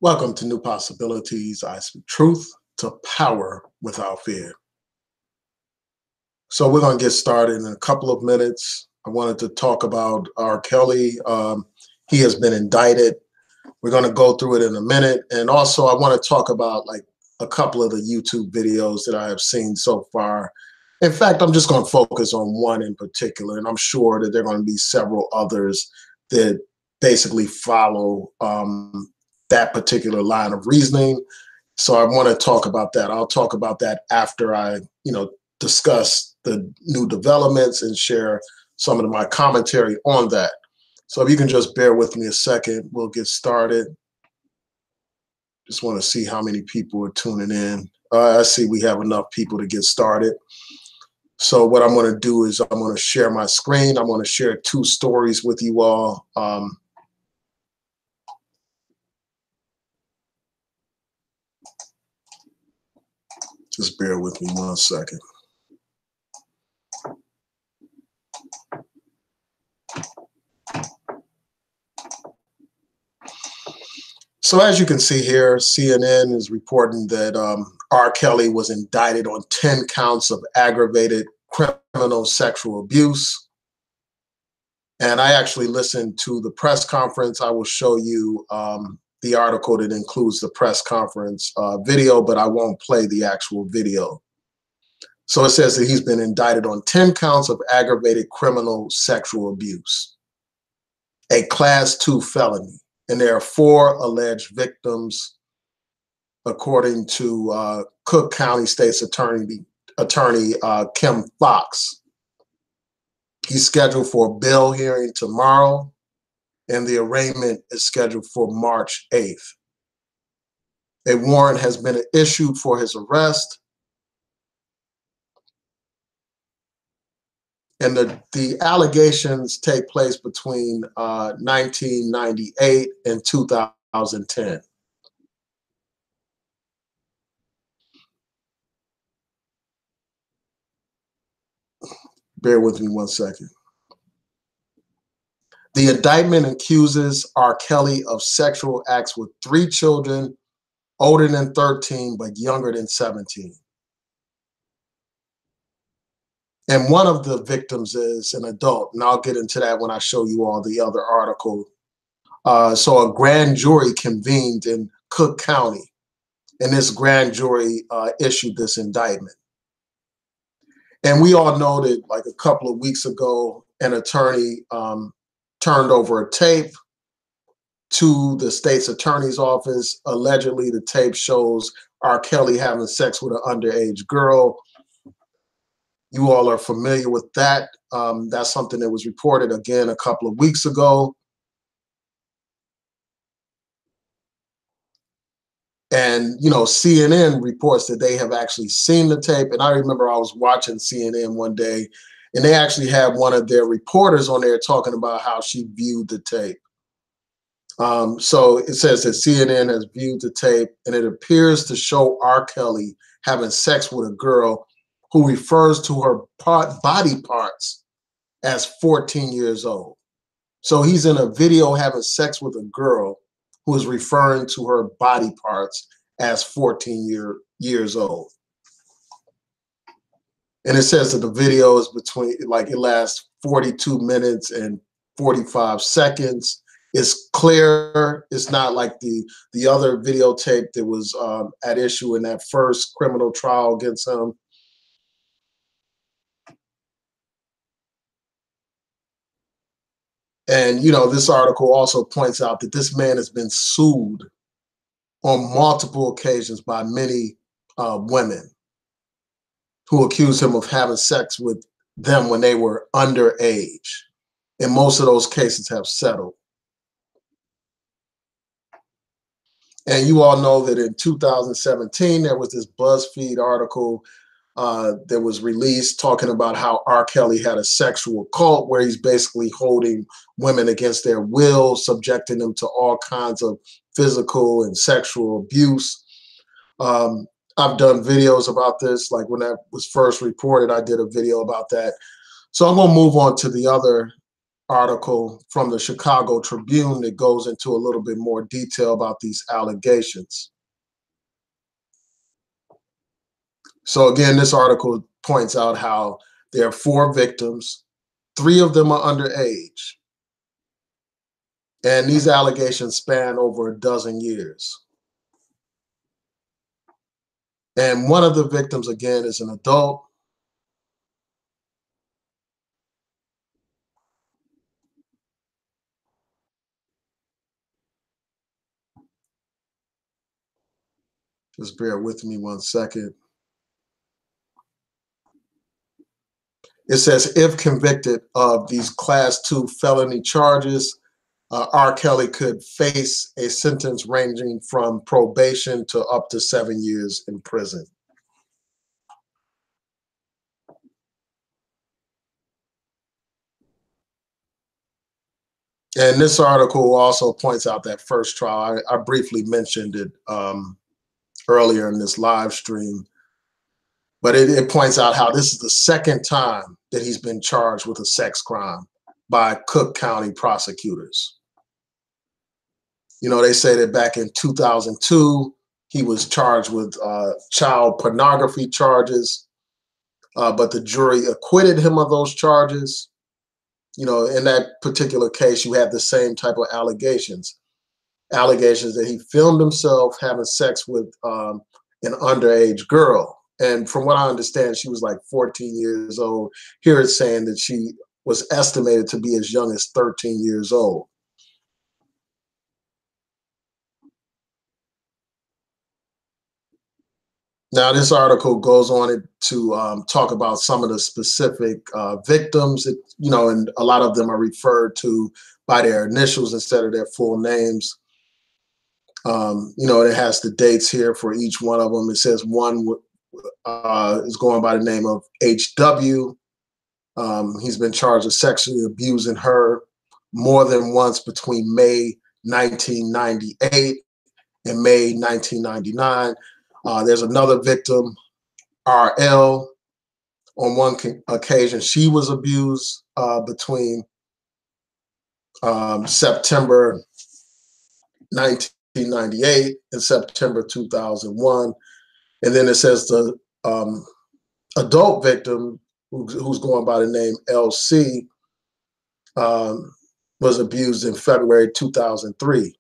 Welcome to New Possibilities. I speak truth to power without fear. So we're going to get started in a couple of minutes. I wanted to talk about R. Kelly. He has been indicted. We're going to go through it in a minute. And also I want to talk about like a couple of the YouTube videos that I have seen so far. In fact, I'm just going to focus on one in particular, and I'm sure that there are going to be several others that basically follow that particular line of reasoning. So I want to talk about that. I'll talk about that after I, discuss the new developments and share some of my commentary on that. So if you can just bear with me a second, we'll get started. Just want to see how many people are tuning in. I see we have enough people to get started. So what I'm going to do is I'm going to share my screen. I'm going to share two stories with you all. Just bear with me 1 second. So as you can see here, CNN is reporting that R. Kelly was indicted on 10 counts of aggravated criminal sexual abuse. And I actually listened to the press conference. I will show you the article that includes the press conference video, but I won't play the actual video. So it says that he's been indicted on 10 counts of aggravated criminal sexual abuse, a Class 2 felony. And there are 4 alleged victims, according to Cook County State's Attorney Kim Fox. He's scheduled for a bail hearing tomorrow, and the arraignment is scheduled for March 8th. A warrant has been issued for his arrest. And the allegations take place between 1998 and 2010. Bear with me 1 second. The indictment accuses R. Kelly of sexual acts with 3 children, older than 13, but younger than 17. And one of the victims is an adult, and I'll get into that when I show you all the other article. So a grand jury convened in Cook County, and this grand jury issued this indictment. And we all know that like a couple of weeks ago, an attorney turned over a tape to the state's attorney's office. Allegedly, the tape shows R. Kelly having sex with an underage girl. You all are familiar with that. That's something that was reported again a couple of weeks ago. And, CNN reports that they have actually seen the tape. And I remember I was watching CNN one day, and they actually had one of their reporters on there talking about how she viewed the tape. So it says that CNN has viewed the tape, and it appears to show R. Kelly having sex with a girl who refers to her body parts as 14 years old. So he's in a video having sex with a girl who is referring to her body parts as 14 years old. And it says that the video is it lasts 42 minutes and 45 seconds. It's clear. It's not like the other videotape that was at issue in that first criminal trial against him. And, this article also points out that this man has been sued on multiple occasions by many women who accuse him of having sex with them when they were underage. And most of those cases have settled. And you all know that in 2017, there was this BuzzFeed article that was released talking about how R. Kelly had a sexual cult where he's basically holding women against their will, subjecting them to all kinds of physical and sexual abuse. I've done videos about this. Like when that was first reported, I did a video about that. So I'm going to move on to the other article from the Chicago Tribune that goes into a little bit more detail about these allegations. So again, this article points out how there are 4 victims, 3 of them are underage, and these allegations span over a dozen years. And one of the victims, again, is an adult. Just bear with me one second. It says, if convicted of these Class 2 felony charges, R. Kelly could face a sentence ranging from probation to up to 7 years in prison. And this article also points out that first trial. I briefly mentioned it earlier in this live stream, but it points out how this is the second time that he's been charged with a sex crime by Cook County prosecutors. You know, they say that back in 2002, he was charged with child pornography charges, but the jury acquitted him of those charges. You know, in that particular case, you had the same type of allegations that he filmed himself having sex with an underage girl. And from what I understand, she was like 14 years old. Here it's saying that she was estimated to be as young as 13 years old. Now, this article goes on to talk about some of the specific victims, you know, and a lot of them are referred to by their initials instead of their full names. You know, it has the dates here for each one of them. It says one is going by the name of H.W. He's been charged of sexually abusing her more than once between May 1998 and May 1999. There's another victim, R.L. On one occasion, she was abused between September 1998 and September 2001. And then it says the adult victim, who's going by the name L.C., was abused in February 2003.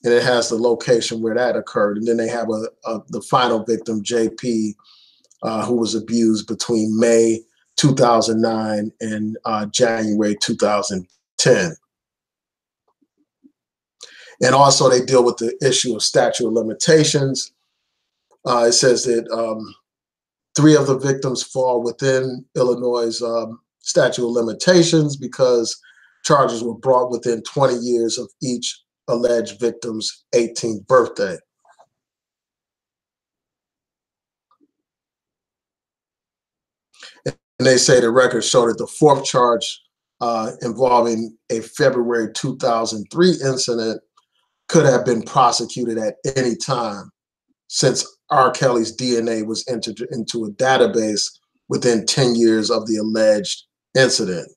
And it has the location where that occurred. And then they have the final victim, JP, who was abused between May 2009 and January 2010. And also they deal with the issue of statute of limitations. It says that 3 of the victims fall within Illinois' statute of limitations because charges were brought within 20 years of each alleged victim's 18th birthday. And they say the records show that the 4th charge involving a February 2003 incident could have been prosecuted at any time since R. Kelly's DNA was entered into a database within 10 years of the alleged incident.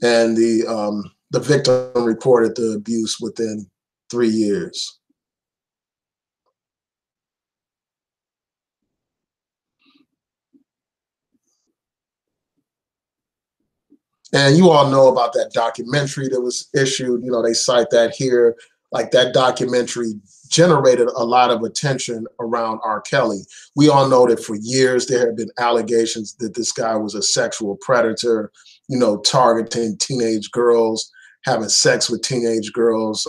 And the victim reported the abuse within 3 years. And you all know about that documentary that was issued. You know, they cite that here. Like, that documentary generated a lot of attention around R. Kelly. We all know that for years there have been allegations that this guy was a sexual predator, you know, targeting teenage girls, having sex with teenage girls.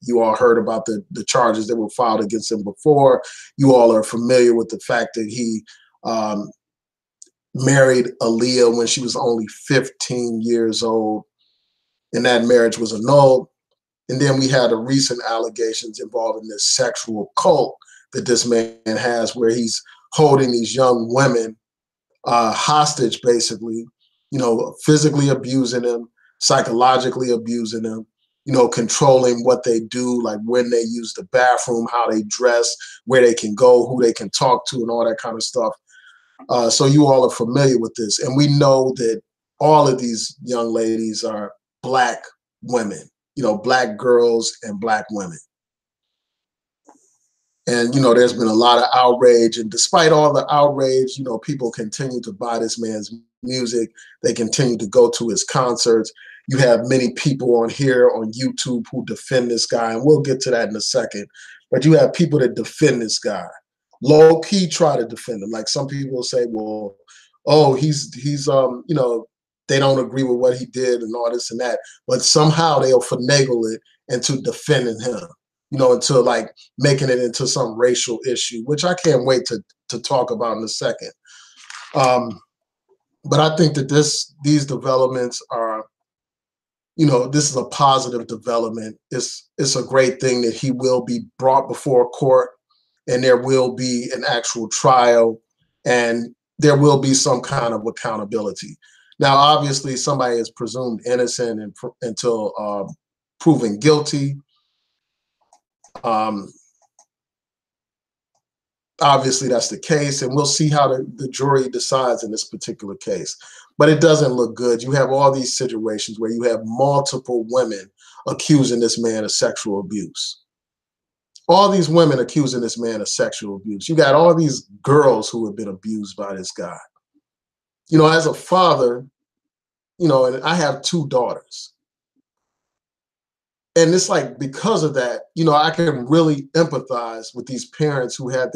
You all heard about the charges that were filed against him before. You all are familiar with the fact that he married Aaliyah when she was only 15 years old, and that marriage was annulled. And then we had the recent allegations involving this sexual cult that this man has, where he's holding these young women hostage, basically, physically abusing them, psychologically abusing them, controlling what they do, like when they use the bathroom, how they dress, where they can go, who they can talk to, and all that kind of stuff. So you all are familiar with this. And we know that all of these young ladies are Black women, Black girls and Black women. And, there's been a lot of outrage. And despite all the outrage, people continue to buy this man's music. They continue to go to his concerts. You have many people on here on YouTube who defend this guy. And we'll get to that in a second. But you have people that defend this guy. Low key try to defend him. Like some people will say, well, oh, he's they don't agree with what he did and all this and that. But somehow they'll finagle it into defending him. Into like making it into some racial issue, which I can't wait to talk about in a second. But I think that these developments are, this is a positive development. It's a great thing that he will be brought before court, and there will be an actual trial, and there will be some kind of accountability. Now, obviously, somebody is presumed innocent until proven guilty. Obviously, that's the case, and we'll see how the jury decides in this particular case. But it doesn't look good. You have all these situations where you have multiple women accusing this man of sexual abuse. All these women accusing this man of sexual abuse. You got all these girls who have been abused by this guy. As a father, and I have 2 daughters. And it's like, because of that, I can really empathize with these parents who had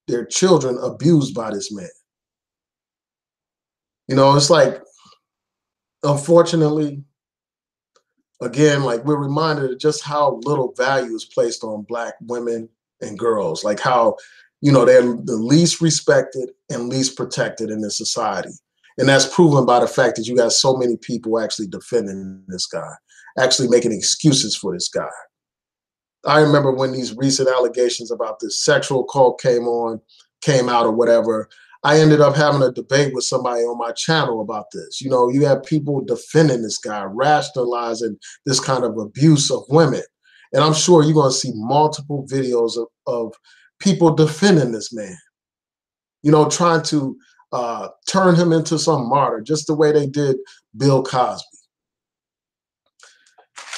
their children abused by this man. It's like, unfortunately, again, like we're reminded of just how little value is placed on Black women and girls, like how, they're the least respected and least protected in this society. And that's proven by the fact that you got so many people actually defending this guy, actually making excuses for this guy. I remember when these recent allegations about this sexual cult came out or whatever, I ended up having a debate with somebody on my channel about this. You have people defending this guy, rationalizing this kind of abuse of women. And I'm sure you're going to see multiple videos of people defending this man, trying to turn him into some martyr, just the way they did Bill Cosby.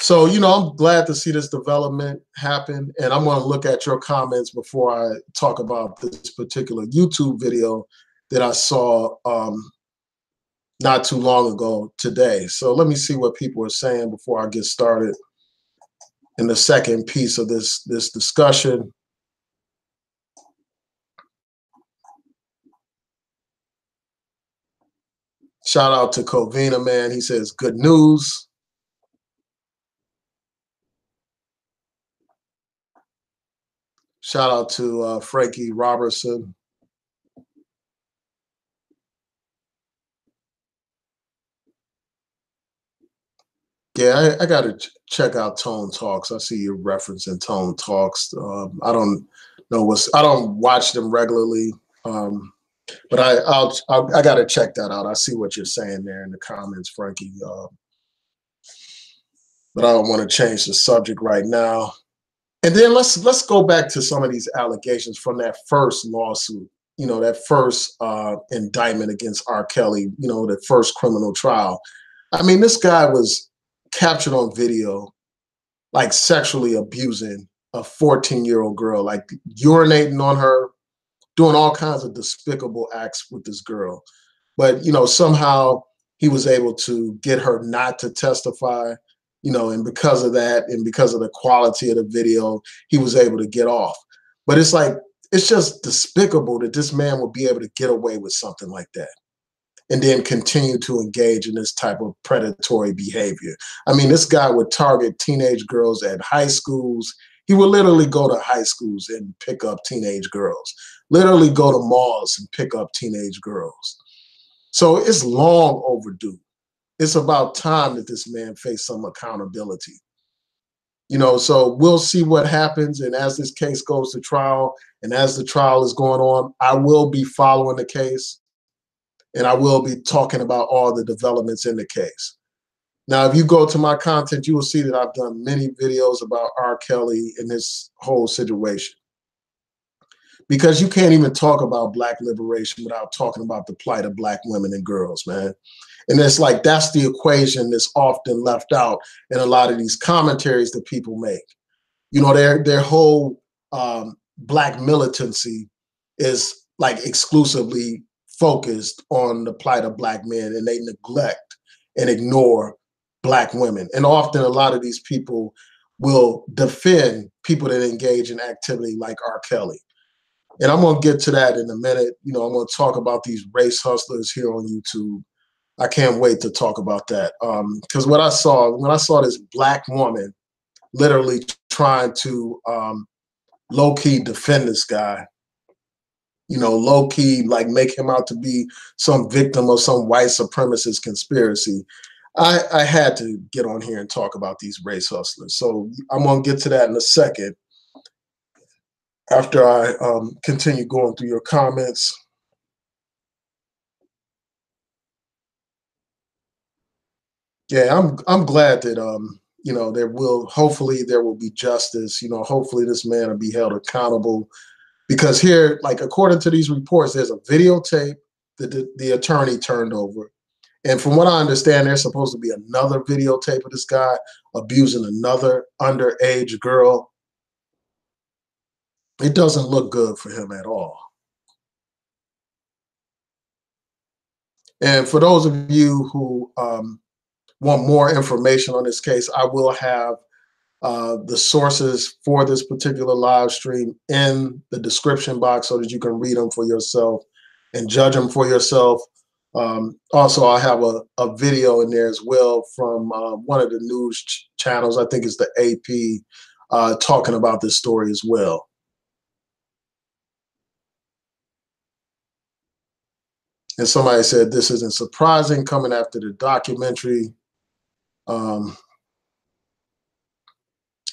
So, I'm glad to see this development happen. And I'm going to look at your comments before I talk about this particular YouTube video that I saw not too long ago today. So let me see what people are saying before I get started in the second piece of this discussion. Shout out to Covina, man. He says, good news. Shout out to Frankie Robertson. Yeah, I got to check out Tone Talks. I see you referencing Tone Talks. I don't know I don't watch them regularly, but I got to check that out. I see what you're saying there in the comments, Frankie. But I don't want to change the subject right now. And then let's go back to some of these allegations from that first lawsuit. That first indictment against R. Kelly. The first criminal trial. I mean, this guy was captured on video, like sexually abusing a 14-year-old girl, like urinating on her, doing all kinds of despicable acts with this girl. But, somehow he was able to get her not to testify, and because of that, and because of the quality of the video, he was able to get off. But it's like, it's just despicable that this man would be able to get away with something like that and then continue to engage in this type of predatory behavior. I mean, this guy would target teenage girls at high schools. He would literally go to high schools and pick up teenage girls, literally go to malls and pick up teenage girls. So it's long overdue. It's about time that this man face some accountability. So we'll see what happens. And as this case goes to trial, And as the trial is going on, I will be following the case, and I will be talking about all the developments in the case. Now, if you go to my content, you will see that I've done many videos about R. Kelly and this whole situation. Because you can't even talk about Black liberation without talking about the plight of Black women and girls, man. And it's like, that's the equation that's often left out in a lot of these commentaries that people make. You know, their whole Black militancy is like exclusively focused on the plight of Black men, and they neglect and ignore Black women. And often a lot of these people will defend people that engage in activity like R. Kelly. And I'm going to get to that in a minute. You know, I'm going to talk about these race hustlers here on YouTube. I can't wait to talk about that. Because when I saw this Black woman literally trying to low-key defend this guy, you know, low-key, like make him out to be some victim of some white supremacist conspiracy, I had to get on here and talk about these race hustlers. So I'm going to get to that in a second after I continue going through your comments. Yeah, I'm glad that you know, hopefully there will be justice. You know, hopefully this man will be held accountable, because here, like according to these reports, there's a videotape that the attorney turned over. And from what I understand, there's supposed to be another videotape of this guy abusing another underage girl. It doesn't look good for him at all. And for those of you who want more information on this case, I will have the sources for this particular live stream in the description box so that you can read them for yourself and judge them for yourself. Also, I have a video in there as well from one of the news channels, I think it's the AP, talking about this story as well. And somebody said this isn't surprising coming after the documentary. And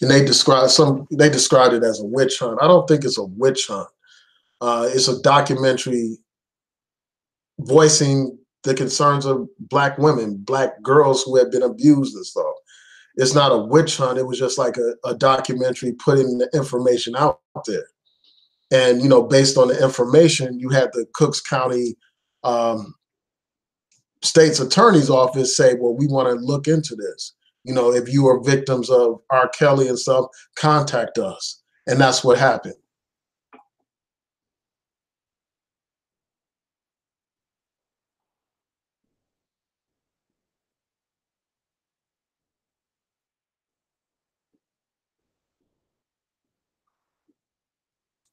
they described it as a witch hunt. I don't think it's a witch hunt. It's a documentary voicing the concerns of Black women, Black girls who have been abused and stuff. It's not a witch hunt. It was just like a documentary putting the information out there. And, you know, based on the information, you had the Cooks County State's Attorney's Office say, well, we want to look into this. You know, if you are victims of R. Kelly and stuff, contact us. And that's what happened.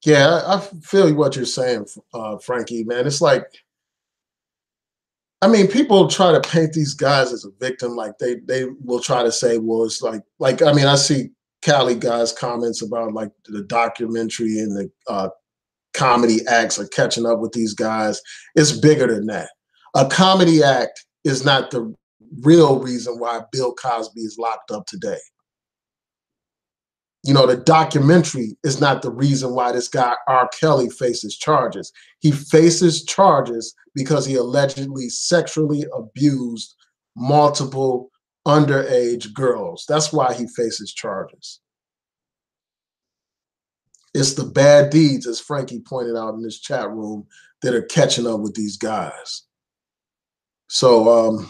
Yeah, I feel what you're saying, Frankie, man. It's like, I mean, people try to paint these guys as a victim. Like they will try to say, well, it's like I mean, I see Cali guys comments about like the documentary and the comedy acts are catching up with these guys. It's bigger than that. A comedy act is not the real reason why Bill Cosby is locked up today. You know, the documentary is not the reason why this guy R. Kelly faces charges. He faces charges because he allegedly sexually abused multiple underage girls. That's why he faces charges. It's the bad deeds, as Frankie pointed out in this chat room, that are catching up with these guys. So,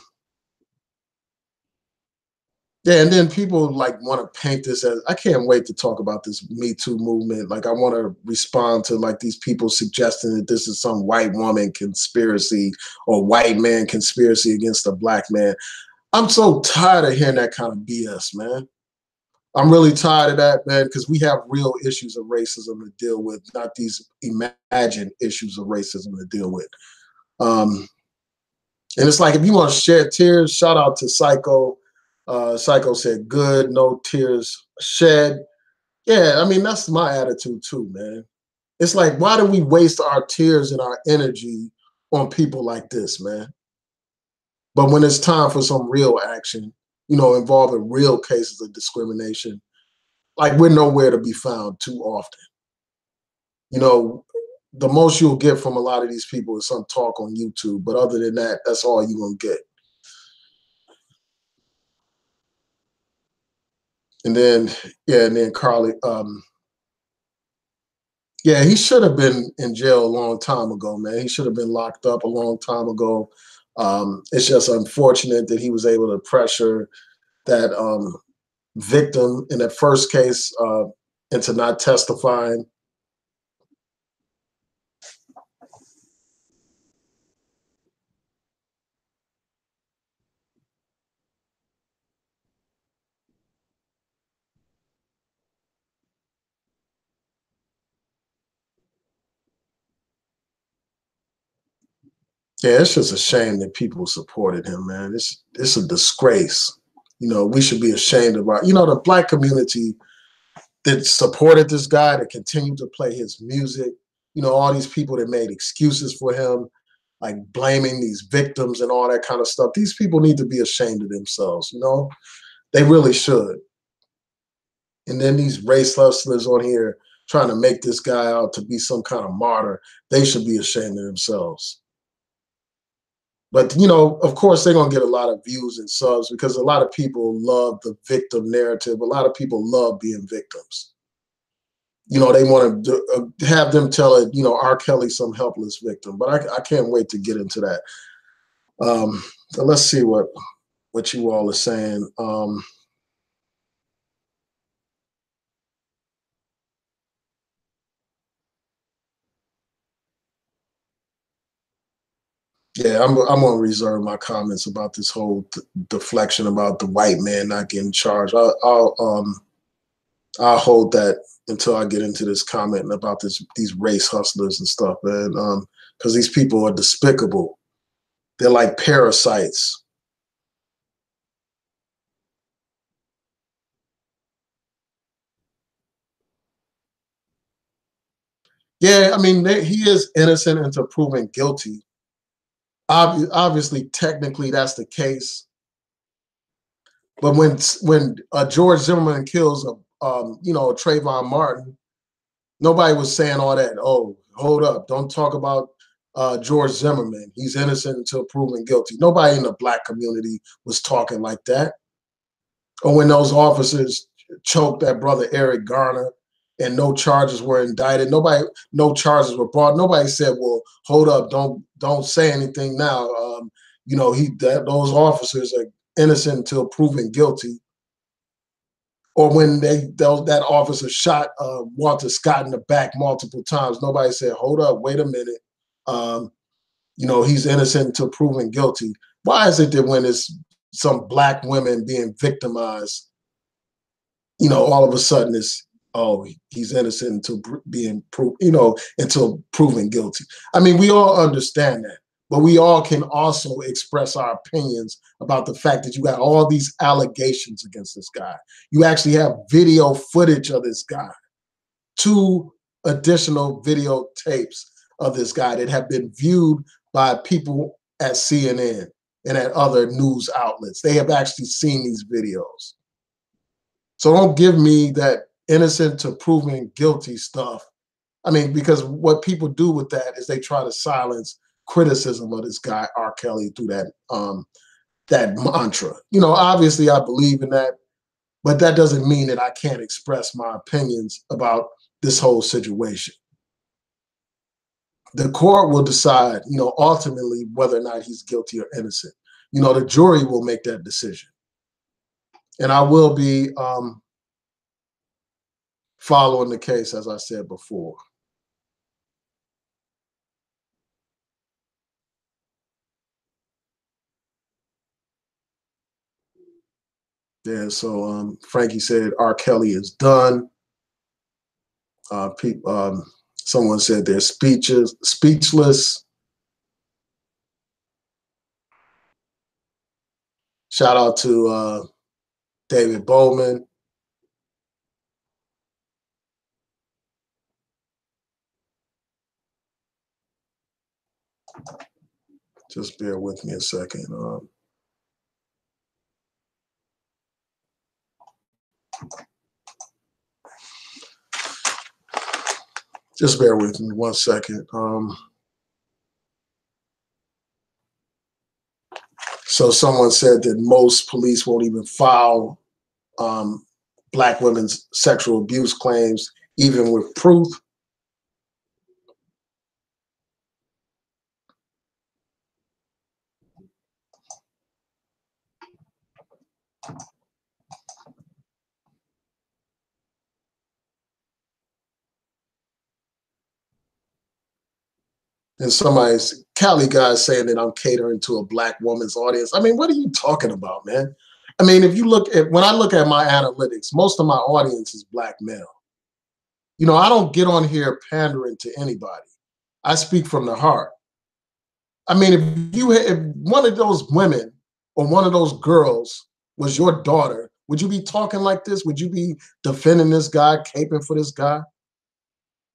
yeah, and then people like want to paint this as, I can't wait to talk about this Me Too movement. Like, I want to respond to like these people suggesting that this is some white woman conspiracy or white man conspiracy against a Black man. I'm so tired of hearing that kind of BS, man. I'm really tired of that, man, because we have real issues of racism to deal with, not these imagined issues of racism to deal with. And it's like, if you want to shed tears, shout out to Psycho. Psycho said, good, no tears shed. Yeah, I mean, that's my attitude too, man. It's like, why do we waste our tears and our energy on people like this, man? But when it's time for some real action, you know, involving real cases of discrimination, like we're nowhere to be found too often. You know, the most you'll get from a lot of these people is some talk on YouTube. But other than that, that's all you're going to get. And then, yeah, and then Carly, yeah, he should have been in jail a long time ago, man. He should have been locked up a long time ago. It's just unfortunate that he was able to pressure that victim in that first case into not testifying. Yeah, it's just a shame that people supported him, man. It's a disgrace. You know, we should be ashamed of our, you know, the black community that supported this guy, that continued to play his music. You know, all these people that made excuses for him, like blaming these victims and all that kind of stuff. These people need to be ashamed of themselves, you know? They really should. And then these race hustlers on here trying to make this guy out to be some kind of martyr, they should be ashamed of themselves. But you know, of course, they're gonna get a lot of views and subs because a lot of people love the victim narrative. A lot of people love being victims. You know, they want to have them tell it. You know, R. Kelly, some helpless victim. But I can't wait to get into that. So let's see what you all are saying. Yeah, I'm gonna reserve my comments about this whole deflection about the white man not getting charged. I'll hold that until I get into this comment about these race hustlers and stuff, man. Because these people are despicable. They're like parasites. Yeah, I mean, he is innocent until proven guilty. Obviously, technically, that's the case. But when George Zimmerman kills you know, Trayvon Martin, nobody was saying all that. Oh, hold up, don't talk about George Zimmerman. He's innocent until proven guilty. Nobody in the black community was talking like that. Or when those officers choked that brother Eric Garner and no charges were indicted, no charges were brought. Nobody said, "Well, hold up, don't say anything now." You know, those officers are innocent until proven guilty. Or when that officer shot Walter Scott in the back multiple times, nobody said, "Hold up, wait a minute." Um, you know, he's innocent until proven guilty. Why is it that when it's some black women being victimized, you know, all of a sudden it's, oh, he's innocent until being proved, you know, until proven guilty. I mean, we all understand that, but we all can also express our opinions about the fact that you got all these allegations against this guy. You actually have video footage of this guy, two additional videotapes of this guy that have been viewed by people at CNN and at other news outlets. They have actually seen these videos. So don't give me that innocent to proven guilty stuff. I mean, because what people do with that is they try to silence criticism of this guy R. Kelly through that mantra. You know, obviously I believe in that, but that doesn't mean that I can't express my opinions about this whole situation. The court will decide, you know, ultimately whether or not he's guilty or innocent. You know, the jury will make that decision. And I will be following the case, as I said before. Yeah, so Frankie said R. Kelly is done. Someone said they're speechless. Shout out to David Bowman. Just bear with me a second. Just bear with me 1 second. So someone said that most police won't even file Black women's sexual abuse claims, even with proof. And somebody's Cali guy saying that I'm catering to a Black woman's audience. I mean, what are you talking about, man? I mean, if you look at, when I look at my analytics, most of my audience is Black male. You know, I don't get on here pandering to anybody. I speak from the heart. I mean, if one of those women or one of those girls was your daughter, would you be talking like this? Would you be defending this guy, caping for this guy?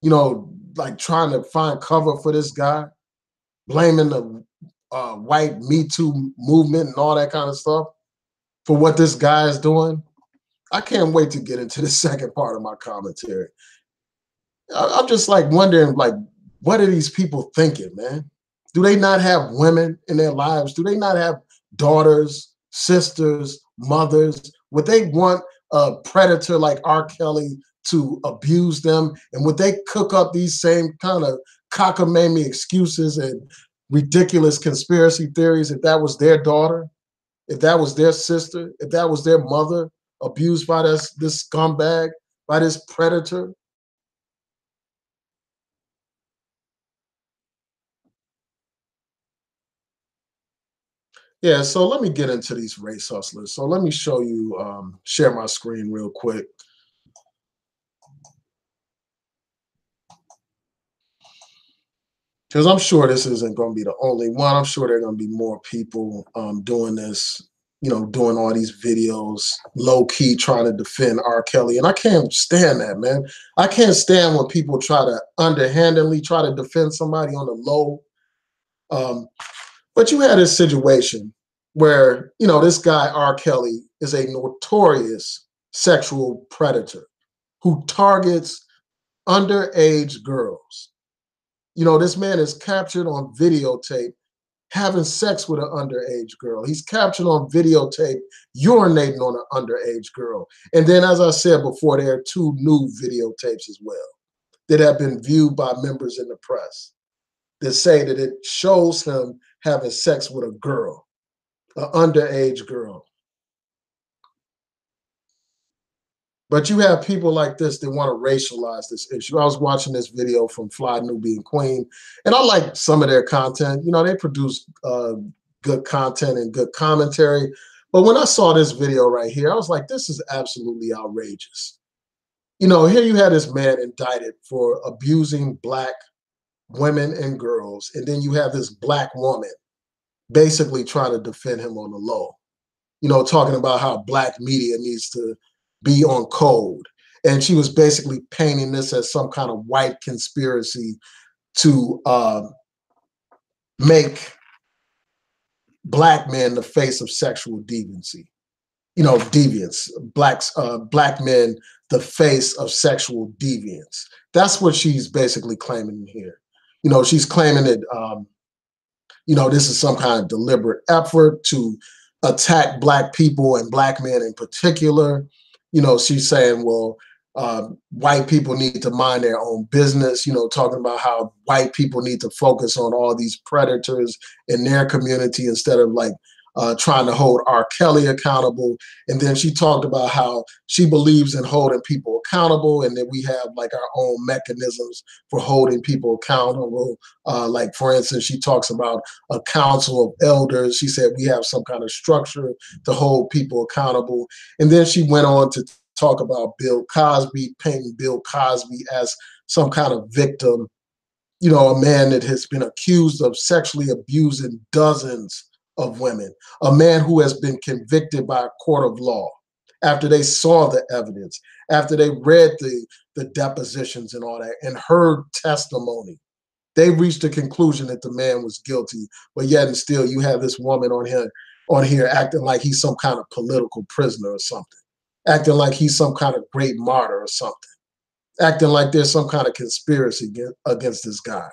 You know, like trying to find cover for this guy, blaming the white Me Too movement and all that kind of stuff for what this guy is doing? I can't wait to get into the second part of my commentary. I'm just like wondering, like, what are these people thinking, man? Do they not have women in their lives? Do they not have daughters, sisters, mothers? Would they want a predator like R. Kelly to abuse them? And would they cook up these same kind of cockamamie excuses and ridiculous conspiracy theories if that was their daughter, if that was their sister, if that was their mother abused by this scumbag, by this predator? Yeah, so let me get into these race hustlers. So let me show you, share my screen real quick. Because I'm sure this isn't going to be the only one. I'm sure there are going to be more people doing this, you know, doing all these videos, low key trying to defend R. Kelly. And I can't stand that, man. I can't stand when people try to underhandedly try to defend somebody on the low. But you had this situation where, you know, this guy, R. Kelly, is a notorious sexual predator who targets underage girls. You know, this man is captured on videotape having sex with an underage girl. He's captured on videotape urinating on an underage girl. And then, as I said before, there are 2 new videotapes as well that have been viewed by members in the press that say that it shows him having sex with a girl, an underage girl. But you have people like this that want to racialize this issue. I was watching this video from Fly Nubian Queen, and I like some of their content. You know, they produce good content and good commentary. But when I saw this video right here, I was like, this is absolutely outrageous. You know, here you had this man indicted for abusing Black women and girls, and then you have this Black woman basically trying to defend him on the low. You know, talking about how Black media needs to be on code. And she was basically painting this as some kind of white conspiracy to make Black men the face of sexual deviancy. You know, deviance, Black men the face of sexual deviance. That's what she's basically claiming here. You know, she's claiming that, you know, this is some kind of deliberate effort to attack Black people and Black men in particular. You know, she's saying, well, white people need to mind their own business, you know, talking about how white people need to focus on all these predators in their community instead of like trying to hold R. Kelly accountable. And then she talked about how she believes in holding people accountable and that we have like our own mechanisms for holding people accountable. Like, for instance, she talks about a council of elders. She said we have some kind of structure to hold people accountable. And then she went on to talk about Bill Cosby, painting Bill Cosby as some kind of victim, you know, a man that has been accused of sexually abusing dozens of women, a man who has been convicted by a court of law after they saw the evidence, after they read the depositions and all that and heard testimony. They reached a conclusion that the man was guilty, but yet and still you have this woman on here acting like he's some kind of political prisoner or something, acting like he's some kind of great martyr or something. acting like there's some kind of conspiracy against this guy.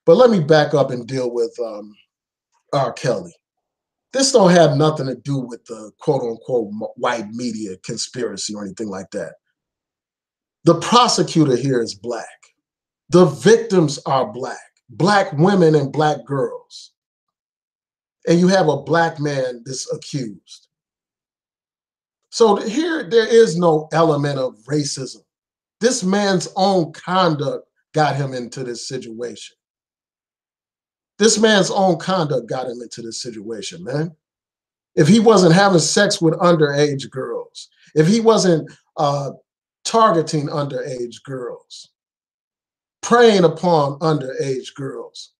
But let me back up and deal with R. Kelly. This don't have nothing to do with the quote unquote white media conspiracy or anything like that. The prosecutor here is black. The victims are black women and black girls. And you have a black man that's accused. So here, there is no element of racism. This man's own conduct got him into this situation. This man's own conduct got him into this situation, man. If he wasn't having sex with underage girls, if he wasn't targeting underage girls, preying upon underage girls,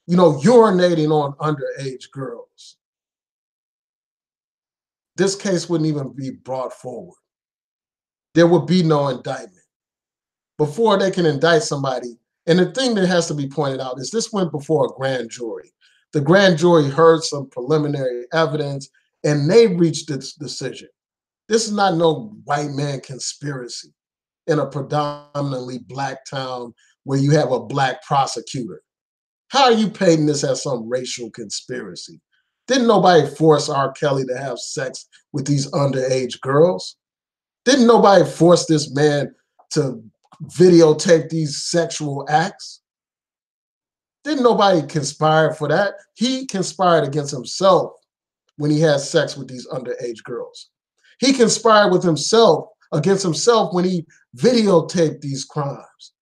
urinating on underage girls, this case wouldn't even be brought forward. There would be no indictment. Before they can indict somebody, and the thing that has to be pointed out is this went before a grand jury. The grand jury heard some preliminary evidence and they reached this decision. This is not no white man conspiracy in a predominantly black town where you have a black prosecutor. How are you painting this as some racial conspiracy? Didn't nobody force R. Kelly to have sex with these underage girls? Didn't nobody force this man to videotape these sexual acts? Didn't nobody conspire for that? He conspired against himself when he had sex with these underage girls. He conspired with himself against himself when he videotaped these crimes.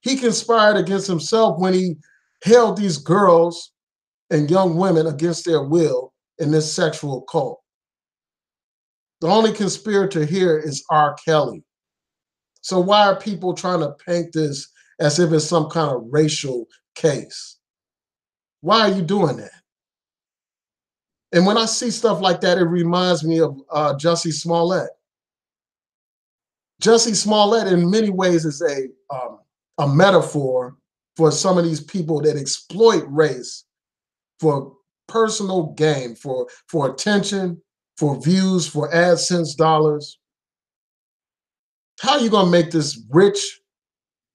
He conspired against himself when he held these girls and young women against their will in this sexual cult. The only conspirator here is R. Kelly. So why are people trying to paint this as if it's some kind of racial case? Why are you doing that? And when I see stuff like that, it reminds me of Jussie Smollett. Jussie Smollett, in many ways, is a metaphor for some of these people that exploit race for personal gain, for attention, for views, for AdSense dollars. How are you going to make this rich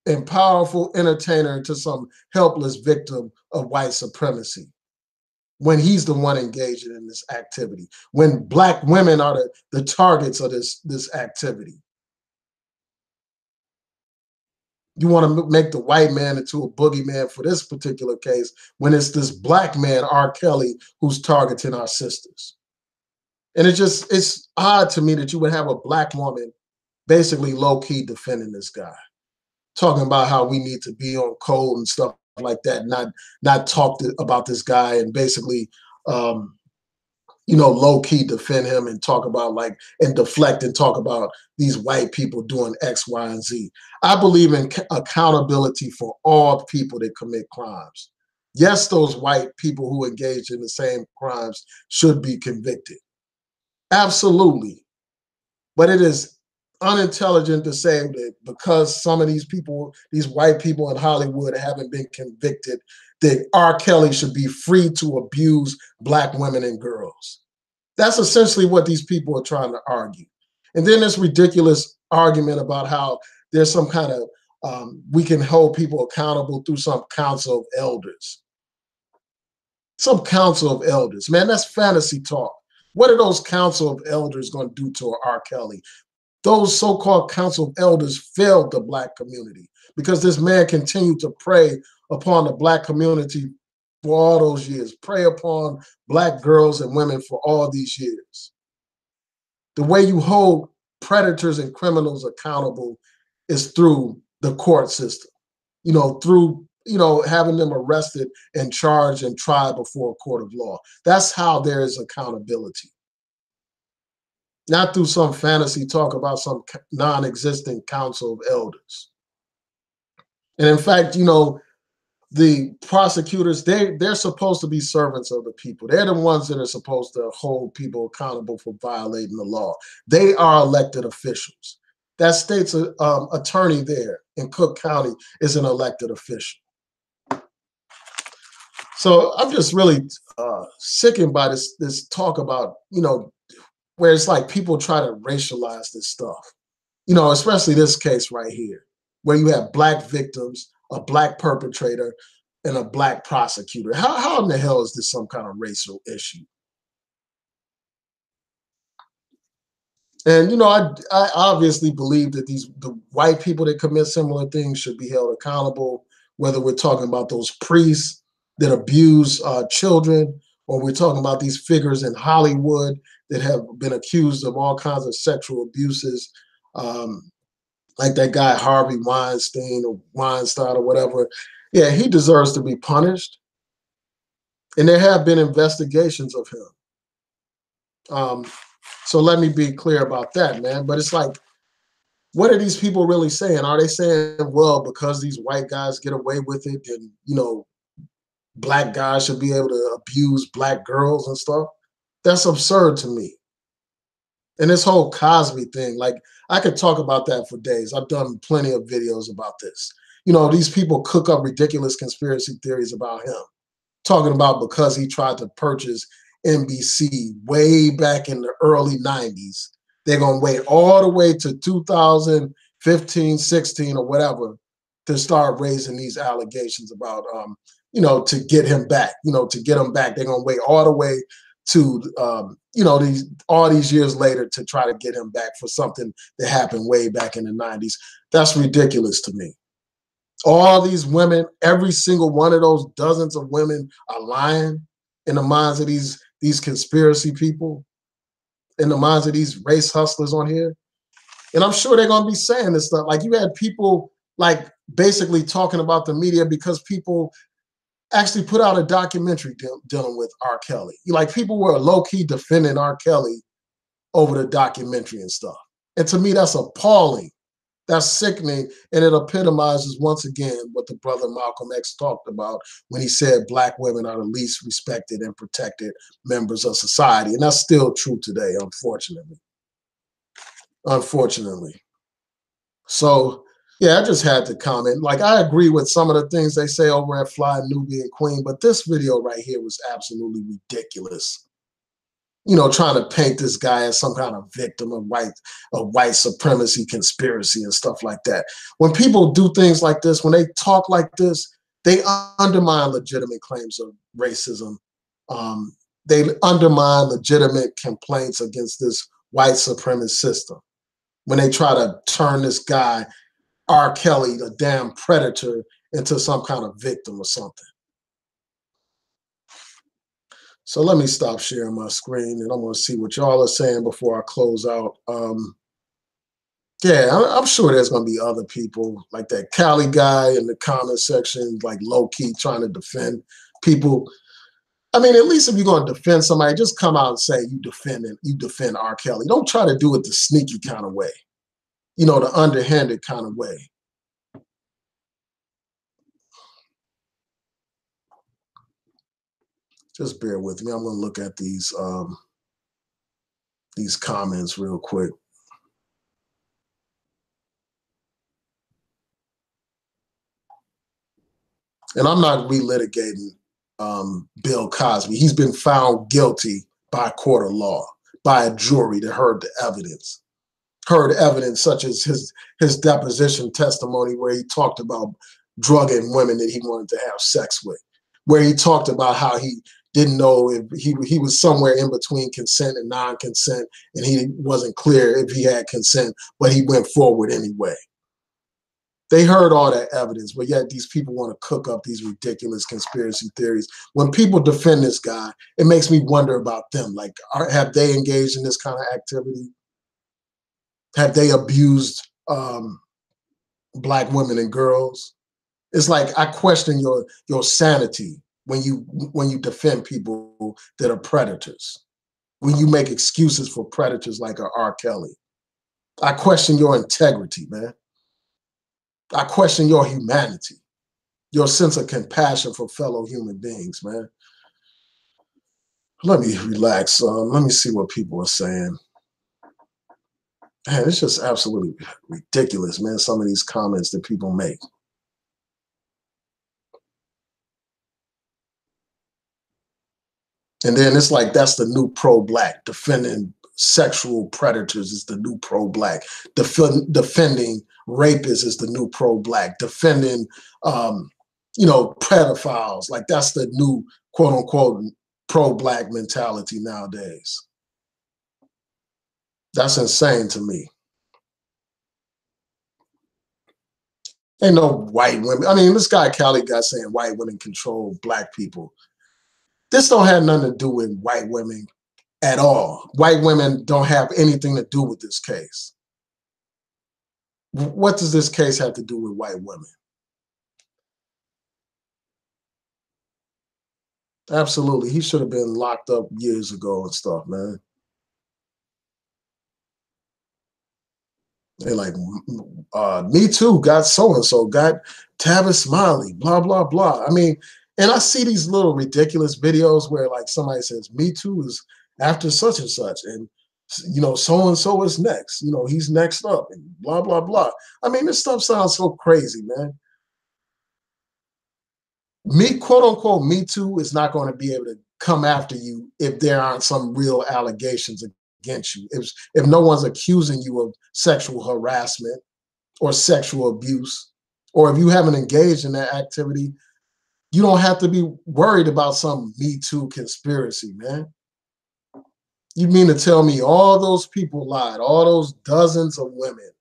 and powerful entertainer into some helpless victim of white supremacy when he's the one engaging in this activity, when black women are the targets of this activity? You want to make the white man into a boogeyman for this particular case when it's this black man, R. Kelly, who's targeting our sisters. And it's odd to me that you would have a black woman basically low-key defending this guy, talking about how we need to be on code and stuff like that, not talk about this guy and basically, low-key defend him and talk about and deflect and talk about these white people doing X, Y, and Z. I believe in accountability for all people that commit crimes. Yes, those white people who engage in the same crimes should be convicted. Absolutely. But it is unintelligent to say that because some of these people, these white people in Hollywood haven't been convicted, that R. Kelly should be free to abuse black women and girls. That's essentially what these people are trying to argue. And then this ridiculous argument about how there's some kind of, we can hold people accountable through some council of elders. Some council of elders, man, that's fantasy talk. What are those council of elders going to do to R. Kelly? Those so-called council of elders failed the black community because this man continued to prey upon the black community for all those years, prey upon black girls and women for all these years. The way you hold predators and criminals accountable is through the court system, through having them arrested and charged and tried before a court of law. That's how there is accountability. Not through some fantasy talk about some non-existent council of elders. And in fact, the prosecutors, they're supposed to be servants of the people. They're the ones that are supposed to hold people accountable for violating the law. They are elected officials. That state's attorney there in Cook County is an elected official. So I'm just really sickened by this talk about, where it's like people try to racialize this stuff. You know, especially this case right here, where you have black victims, a black perpetrator, and a black prosecutor. How in the hell is this some kind of racial issue? And you know, I obviously believe that the white people that commit similar things should be held accountable, whether we're talking about those priests that abuse children, or we're talking about these figures in Hollywood that have been accused of all kinds of sexual abuses, um, like that guy Harvey Weinstein or whatever. Yeah, he deserves to be punished, and there have been investigations of him. Um, so let me be clear about that, man. But it's like, what are these people really saying? Are they saying, well, because these white guys get away with it, and you know, black guys should be able to abuse black girls and stuff? That's absurd to me. And this whole Cosby thing, like, I could talk about that for days. I've done plenty of videos about this. You know, these people cook up ridiculous conspiracy theories about him, talking about because he tried to purchase NBC way back in the early 90s. They're going to wait all the way to 2015, 16, or whatever to start raising these allegations about, you know, to get him back. You know, to get him back, they're going to wait all the way to, you know, all these years later to try to get him back for something that happened way back in the 90s. That's ridiculous to me. All these women, every single one of those dozens of women are lying in the minds of these conspiracy people, in the minds of these race hustlers on here. And I'm sure they're going to be saying this stuff. Like, you had people like basically talking about the media because people actually put out a documentary dealing with R. Kelly. Like, people were low-key defending R. Kelly over the documentary and stuff. And to me, that's appalling. That's sickening, and it epitomizes once again what the brother Malcolm X talked about when he said black women are the least respected and protected members of society. And that's still true today, unfortunately. Unfortunately. So, yeah, I just had to comment. Like, I agree with some of the things they say over at Fly Nubian Queen, but this video right here was absolutely ridiculous. You know, trying to paint this guy as some kind of victim of white supremacy conspiracy and stuff like that. When people do things like this, when they talk like this, they undermine legitimate claims of racism. They undermine legitimate complaints against this white supremacist system. When they try to turn this guy, R. Kelly, a damn predator, into some kind of victim or something. So let me stop sharing my screen, and I'm going to see what y'all are saying before I close out. Yeah, I'm sure there's going to be other people like that Cali guy in the comment section, like low-key trying to defend people. I mean, at least if you're going to defend somebody, just come out and say you defend R. Kelly. Don't try to do it the sneaky kind of way, you know, the underhanded kind of way. Just bear with me. I'm going to look at these comments real quick. And I'm not relitigating Bill Cosby. He's been found guilty by a court of law, by a jury that heard the evidence. Heard evidence such as his deposition testimony where he talked about drugging women that he wanted to have sex with, where he talked about how he didn't know if he was somewhere in between consent and non-consent, and he wasn't clear if he had consent, but he went forward anyway. They heard all that evidence, but yet these people want to cook up these ridiculous conspiracy theories. When people defend this guy, it makes me wonder about them. Like, have they engaged in this kind of activity? Have they abused black women and girls? It's like, I question your sanity when you defend people that are predators, when you make excuses for predators like R. Kelly. I question your integrity, man. I question your humanity, your sense of compassion for fellow human beings, man. Let me relax. Let me see what people are saying. Man, it's just absolutely ridiculous, man, some of these comments that people make. And then it's like, that's the new pro-black, defending sexual predators is the new pro-black. Defending rapists is the new pro-black. Defending, pedophiles, like that's the new quote unquote pro-black mentality nowadays. That's insane to me. Ain't no white women. I mean, this guy Kelly got saying white women control black people. This don't have nothing to do with white women at all. White women don't have anything to do with this case. What does this case have to do with white women? Absolutely. He should have been locked up years ago and stuff, man. They're like, Me Too got so-and-so, got Tavis Smiley, blah, blah, blah. I mean, and I see these little ridiculous videos where like somebody says, Me Too is after such and such, and so-and-so is next. He's next up, and blah, blah, blah. I mean, this stuff sounds so crazy, man. Quote unquote, Me Too is not going to be able to come after you if there aren't some real allegations against you. If no one's accusing you of sexual harassment or sexual abuse, or if you haven't engaged in that activity, you don't have to be worried about some Me Too conspiracy, man. You mean to tell me all those people lied, all those dozens of women,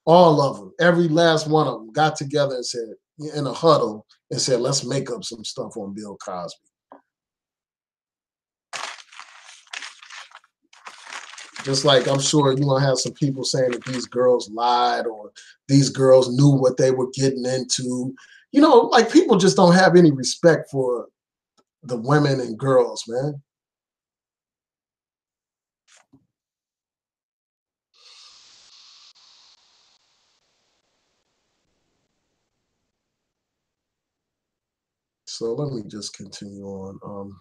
all of them, every last one of them got together and said, in a huddle, and said, let's make up some stuff on Bill Cosby. Just like I'm sure you're going to have some people saying that these girls lied or these girls knew what they were getting into. Like people just don't have any respect for the women and girls, man. So let me just continue on.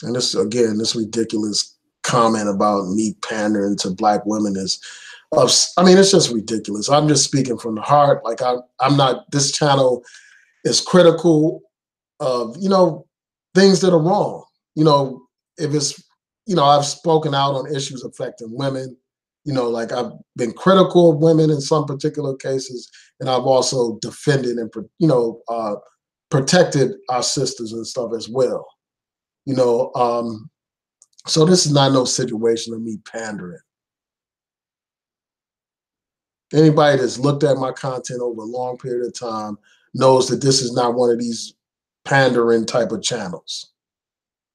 And this ridiculous comment about me pandering to black women is, it's just ridiculous. I'm just speaking from the heart. Like I'm not. This channel is critical of things that are wrong. If it's I've spoken out on issues affecting women. Like I've been critical of women in some particular cases, and I've also defended and protected our sisters and stuff as well. So this is not no situation of me pandering. Anybody that's looked at my content over a long period of time knows that this is not one of these pandering type of channels.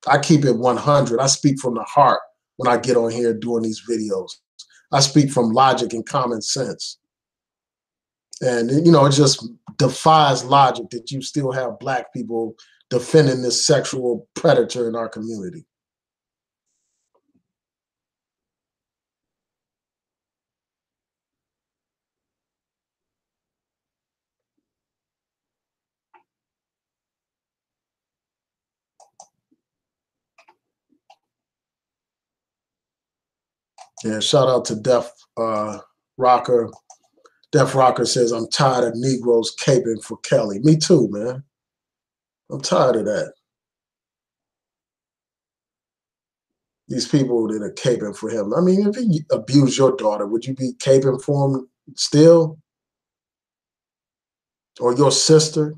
I keep it 100. I speak from the heart when I get on here doing these videos. I speak from logic and common sense. And, it just defies logic that you still have black people defending this sexual predator in our community. Yeah, shout out to Def Rocker. Def Rocker says, I'm tired of Negroes caping for Kelly. Me too, man. I'm tired of that. These people that are caping for him. I mean, if he abused your daughter, would you be caping for him still? Or your sister?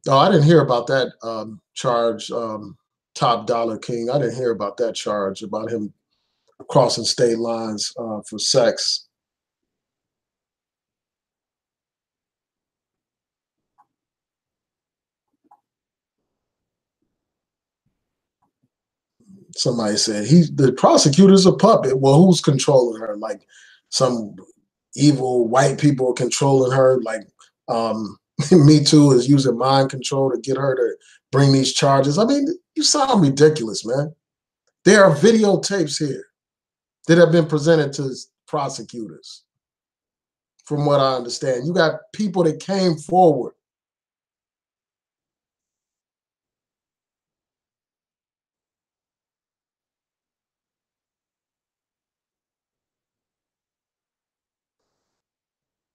No, I didn't hear about that charge, Top Dollar King. I didn't hear about that charge about him crossing state lines for sex. Somebody said the prosecutor's a puppet. Well, who's controlling her? Like some evil white people controlling her. Like Me Too is using mind control to get her to bring these charges. I mean, you sound ridiculous, man. There are videotapes here that have been presented to prosecutors. From what I understand, you got people that came forward.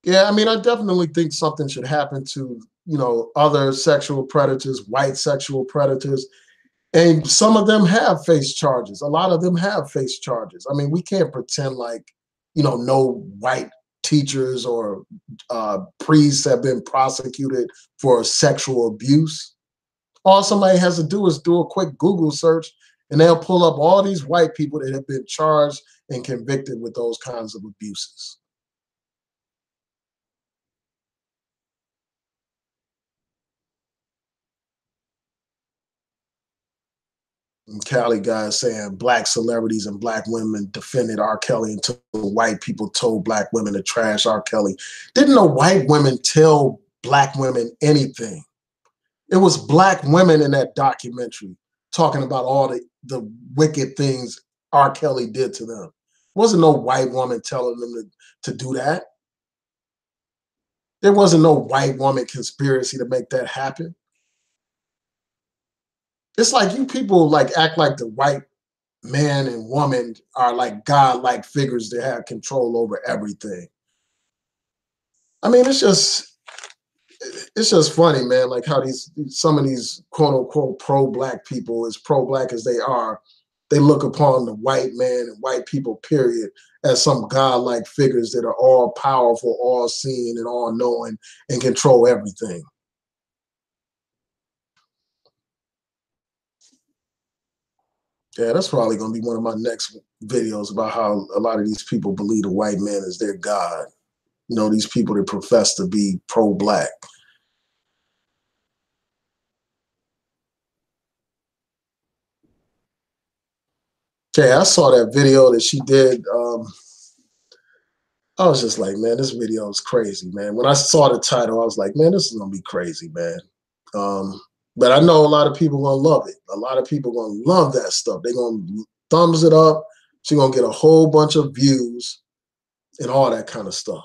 Yeah, I mean, I definitely think something should happen to, other sexual predators, white sexual predators. And some of them have faced charges. A lot of them have faced charges. I mean, we can't pretend like, no white teachers or priests have been prosecuted for sexual abuse. All somebody has to do is do a quick Google search and they'll pull up all these white people that have been charged and convicted with those kinds of abuses. And Cali guy is saying black celebrities and black women defended R. Kelly until white people told black women to trash R. Kelly. Didn't know white women tell black women anything. It was black women in that documentary talking about all the wicked things R. Kelly did to them. Wasn't no white woman telling them to do that. There wasn't no white woman conspiracy to make that happen. It's like you people like act like the white man and woman are like godlike figures that have control over everything. I mean, it's just funny, man. Like how these some of these quote unquote pro black people, as pro black as they are, they look upon the white man and white people, period, as some godlike figures that are all powerful, all seeing, and all knowing and control everything. Yeah, that's probably going to be one of my next videos about how a lot of these people believe the white man is their god. These people that profess to be pro black. Yeah, I saw that video that she did. I was just like, man, this video is crazy, man. When I saw the title, I was like, man, this is gonna be crazy, man. Um, but I know a lot of people gonna love it. A lot of people gonna love that stuff. They're gonna thumbs it up. She's gonna get a whole bunch of views and all that kind of stuff.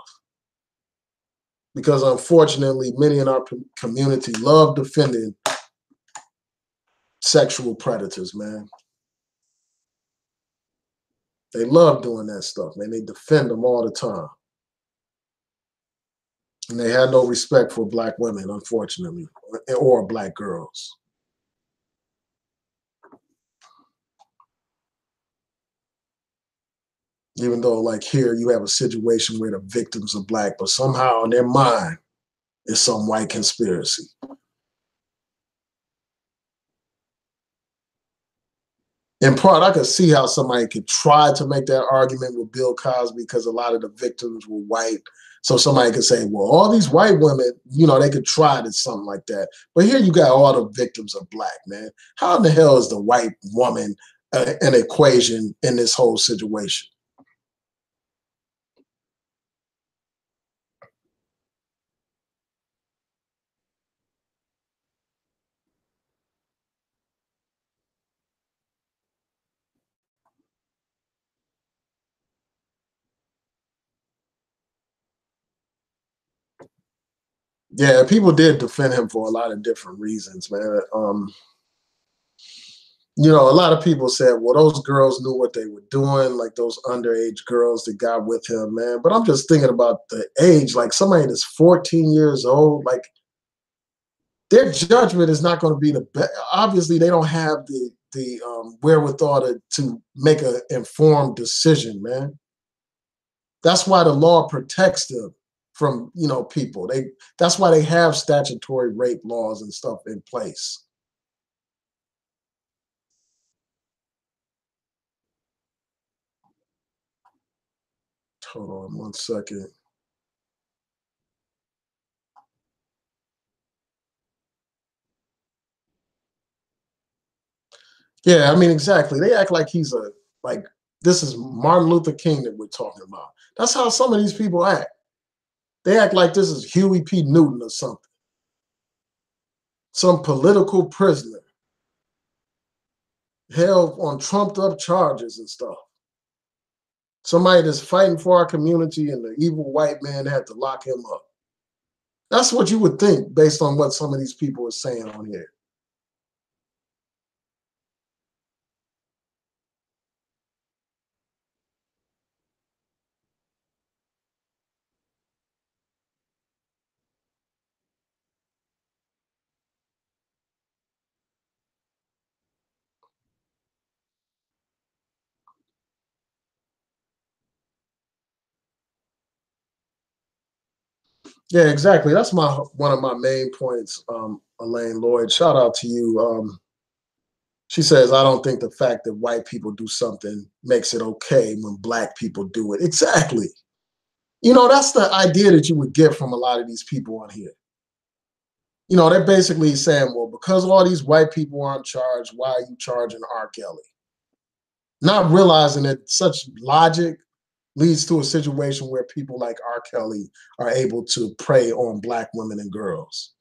Because unfortunately, many in our community love defending sexual predators, man. They love doing that stuff, man. They defend them all the time. And they had no respect for black women, unfortunately, or black girls. Even though, like here, you have a situation where the victims are black, but somehow in their mind, it's some white conspiracy. In part, I could see how somebody could try to make that argument with Bill Cosby because a lot of the victims were white. So somebody could say, well, all these white women, they could try to something like that. But here you got all the victims are black, man. How in the hell is the white woman an equation in this whole situation? Yeah, people did defend him for a lot of different reasons, man. A lot of people said, well, those girls knew what they were doing, like those underage girls that got with him, man. But I'm just thinking about the age, like somebody that's 14 years old, like their judgment is not going to be the best. Obviously, they don't have the wherewithal to make an informed decision, man. That's why the law protects them from people. That's why they have statutory rape laws and stuff in place. Hold on one second. Yeah, I mean, exactly. They act like he's like this is Martin Luther King that we're talking about. That's how some of these people act. They act like this is Huey P. Newton or something, some political prisoner held on trumped up charges and stuff. Somebody that's fighting for our community and the evil white man had to lock him up. That's what you would think based on what some of these people are saying on here. Yeah, exactly. That's one of my main points, Elaine Lloyd. Shout out to you. She says, I don't think the fact that white people do something makes it okay when black people do it. Exactly. You know, that's the idea that you would get from a lot of these people on here. You know, they're basically saying, well, because all these white people aren't charged, why are you charging R. Kelly? Not realizing that such logic leads to a situation where people like R. Kelly are able to prey on black women and girls.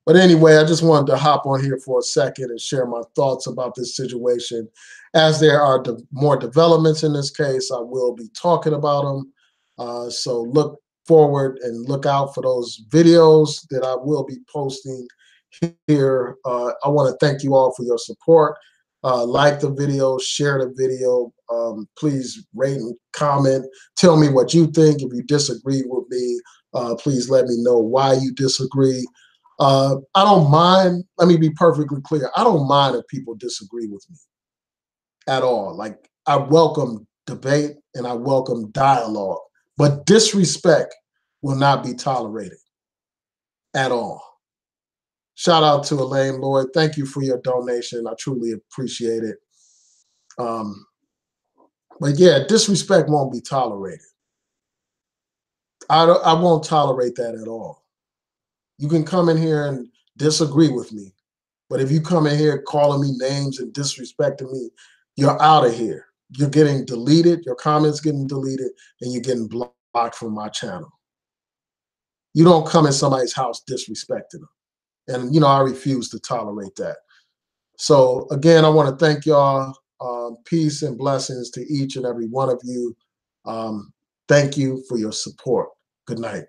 But anyway, I just wanted to hop on here for a second and share my thoughts about this situation. As there are more developments in this case, I will be talking about them. So look forward and look out for those videos that I will be posting here. I want to thank you all for your support. Like the video, share the video. Please rate and comment. Tell me what you think. If you disagree with me, please let me know why you disagree. I don't mind. Let me be perfectly clear. I don't mind if people disagree with me at all. Like, I welcome debate and I welcome dialogue, but disrespect will not be tolerated at all. Shout out to Elaine Lloyd. Thank you for your donation. I truly appreciate it. Um, but yeah, disrespect won't be tolerated. I won't tolerate that at all. You can come in here and disagree with me, but if you come in here calling me names and disrespecting me, you're out of here. You're getting deleted, your comments getting deleted, and you're getting blocked from my channel. You don't come in somebody's house disrespecting them. And, you know, I refuse to tolerate that. So, again, I want to thank y'all. Peace and blessings to each and every one of you. Thank you for your support. Good night.